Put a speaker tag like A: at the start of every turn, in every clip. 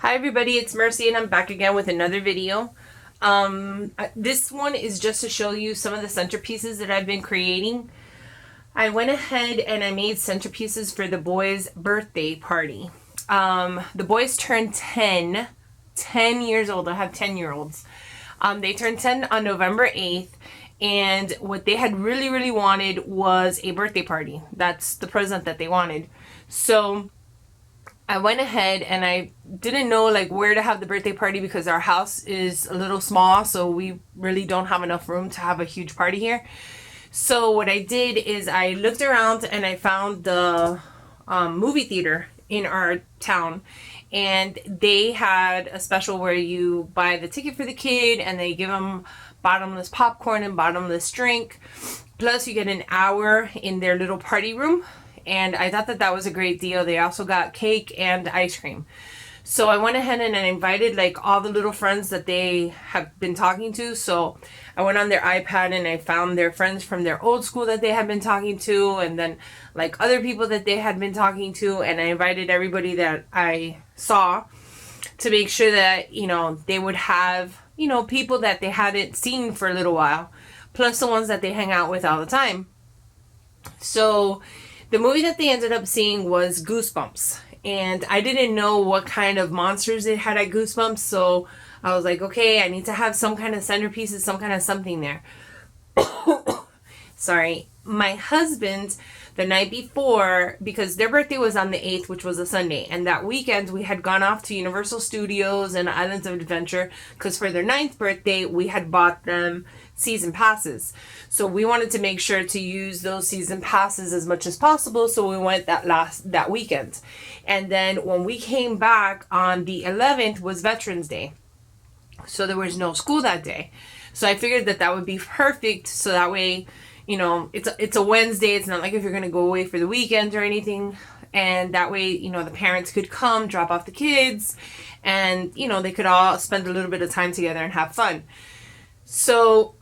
A: Hi everybody, it's Mercy and I'm back again with another video. This one is just to show you some of the centerpieces that I've been creating. I went ahead and I made centerpieces for the boys' birthday party. The boys turned 10 years old. I have 10-year-olds. They turned 10 on November 8th, and what they had really wanted was a birthday party. That's the present that they wanted. So I went ahead and I didn't know like where to have the birthday party because our house is a little small, so we really don't have enough room to have a huge party here. So what I did is I looked around and I found the movie theater in our town, and they had a special where you buy the ticket for the kid and they give them bottomless popcorn and bottomless drink, plus you get an hour in their little party room. And I thought that that was a great deal. They also got cake and ice cream. So I went ahead and I invited like all the little friends that they have been talking to. So I went on their iPad and I found their friends from their old school that they had been talking to, and then like other people that they had been talking to, and I invited everybody that I saw to make sure that, you know, they would have, you know, people that they hadn't seen for a little while, plus the ones that they hang out with all the time. So the movie that they ended up seeing was Goosebumps, and I didn't know what kind of monsters they had at Goosebumps, so I was like, okay, I need to have some kind of centerpieces, some kind of something there. Sorry. My husband, the night before, because their birthday was on the 8th, which was a Sunday, and that weekend we had gone off to Universal Studios and Islands of Adventure, because for their 9th birthday we had bought them season passes. So we wanted to make sure to use those season passes as much as possible, so we went that weekend. And then when we came back on the 11th was Veterans Day, so there was no school that day. So I figured that that would be perfect, so that way, you know, it's a Wednesday. It's not like if you're going to go away for the weekend or anything. And that way, you know, the parents could come, drop off the kids, and, you know, they could all spend a little bit of time together and have fun. So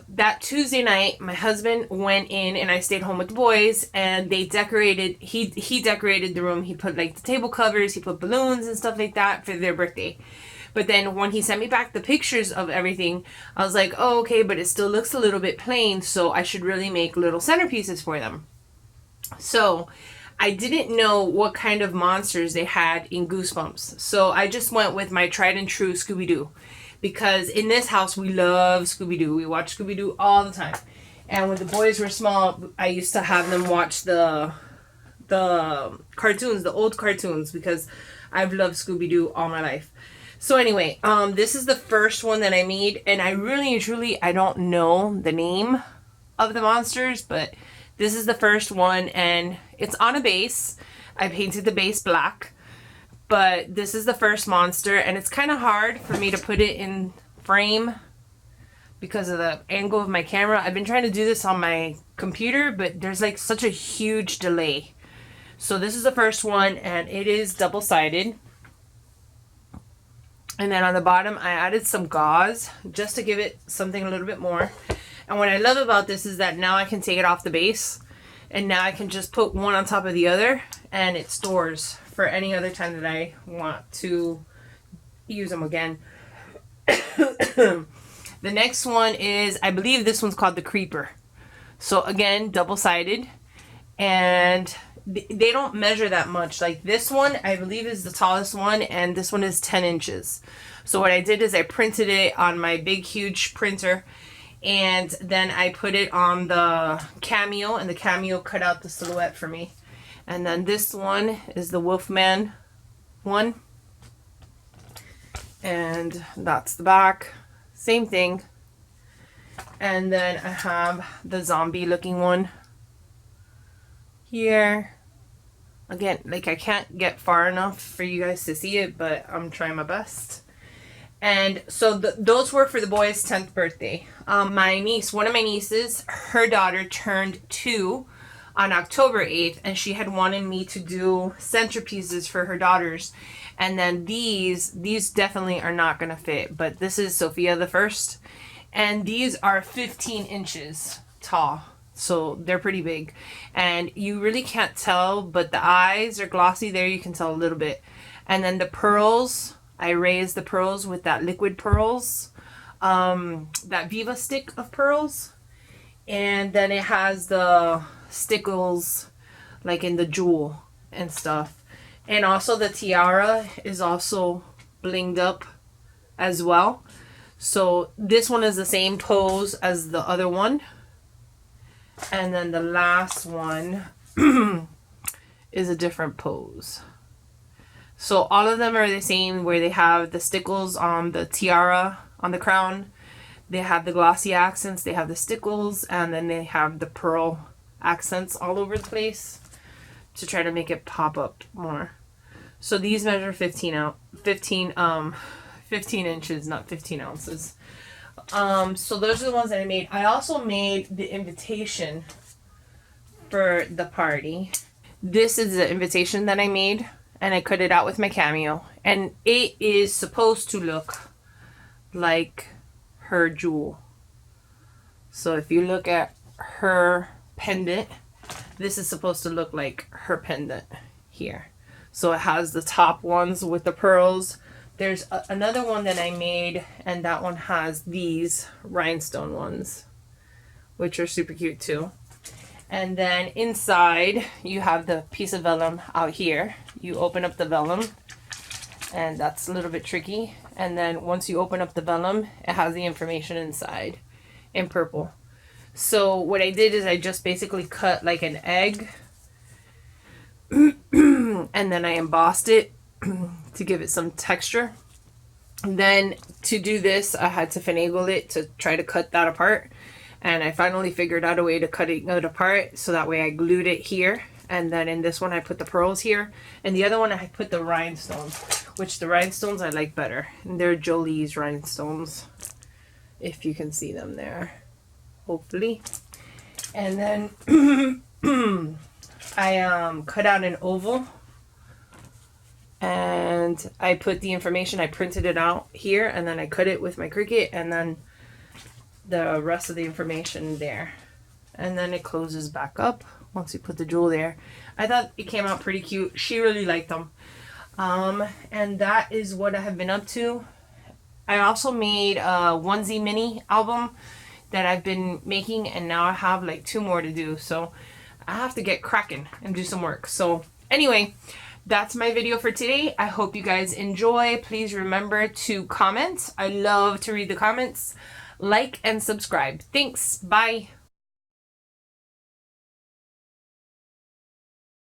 A: that Tuesday night, my husband went in and I stayed home with the boys, and they decorated, he decorated the room. He put like the table covers, he put balloons and stuff like that for their birthday. But then when he sent me back the pictures of everything, I was like, oh, okay, but it still looks a little bit plain, so I should really make little centerpieces for them. So I didn't know what kind of monsters they had in Goosebumps. So I just went with my tried and true Scooby-Doo. Because in this house, we love Scooby-Doo. We watch Scooby-Doo all the time. And when the boys were small, I used to have them watch the cartoons, the old cartoons, because I've loved Scooby-Doo all my life. So anyway, this is the first one that I made, and I really and truly, I don't know the name of the monsters, but this is the first one, and it's on a base. I painted the base black, but this is the first monster, and it's kind of hard for me to put it in frame because of the angle of my camera. I've been trying to do this on my computer, but there's like such a huge delay. So this is the first one, and it is double-sided. And then on the bottom, I added some gauze just to give it something a little bit more. And what I love about this is that now I can take it off the base, and now I can just put one on top of the other, and it stores for any other time that I want to use them again. The next one is, I believe this one's called the Creeper. So again, double-sided, and they don't measure that much. Like this one, I believe, is the tallest one, and this one is 10 inches. So what I did is I printed it on my big, huge printer, and then I put it on the Cameo, and the Cameo cut out the silhouette for me. And then this one is the Wolfman one, and that's the back. Same thing. And then I have the zombie looking one here. Again, like I can't get far enough for you guys to see it, but I'm trying my best. And so those were for the boys' 10th birthday. My niece, one of my nieces, her daughter turned 2 on October 8th, and she had wanted me to do centerpieces for her daughters. And then these definitely are not going to fit, but this is Sofia the first, and these are 15 inches tall. So they're pretty big, and you really can't tell, but the eyes are glossy there. You can tell a little bit. And then the pearls, I raised the pearls with that liquid pearls, that Viva stick of pearls. And then it has the stickles like in the jewel and stuff. And also the tiara is also blinged up as well. So this one is the same pose as the other one. And then the last one is a different pose. So all of them are the same, where they have the stickles on the tiara on the crown. They have the glossy accents, they have the stickles, and then they have the pearl accents all over the place to try to make it pop up more. So these measure 15 inches, not 15 ounces. So those are the ones that I made. I also made the invitation for the party. This is the invitation that I made, and I cut it out with my cameo. And it is supposed to look like her jewel. So if you look at her pendant, this is supposed to look like her pendant here. So it has the top ones with the pearls. There's another one that I made, and that one has these rhinestone ones, which are super cute too. And then inside you have the piece of vellum out here. You open up the vellum, and that's a little bit tricky. And then once you open up the vellum, it has the information inside in purple. So what I did is I just basically cut like an egg and then I embossed it to give it some texture. And then to do this, I had to finagle it to try to cut that apart. And I finally figured out a way to cut it apart, so that way I glued it here. And then in this one, I put the pearls here. And the other one, I put the rhinestones, which the rhinestones I like better. And they're Jolie's rhinestones, if you can see them there, hopefully. And then I cut out an oval. And I put the information, I printed it out here. And then I cut it with my Cricut. And then the rest of the information there. And then it closes back up once you put the jewel there. I thought it came out pretty cute. She really liked them. And that is what I have been up to. I also made a onesie mini album that I've been making, and now I have like 2 more to do. So I have to get cracking and do some work. So anyway, that's my video for today. I hope you guys enjoy. Please remember to comment. I love to read the comments. Like and subscribe. Thanks. Bye.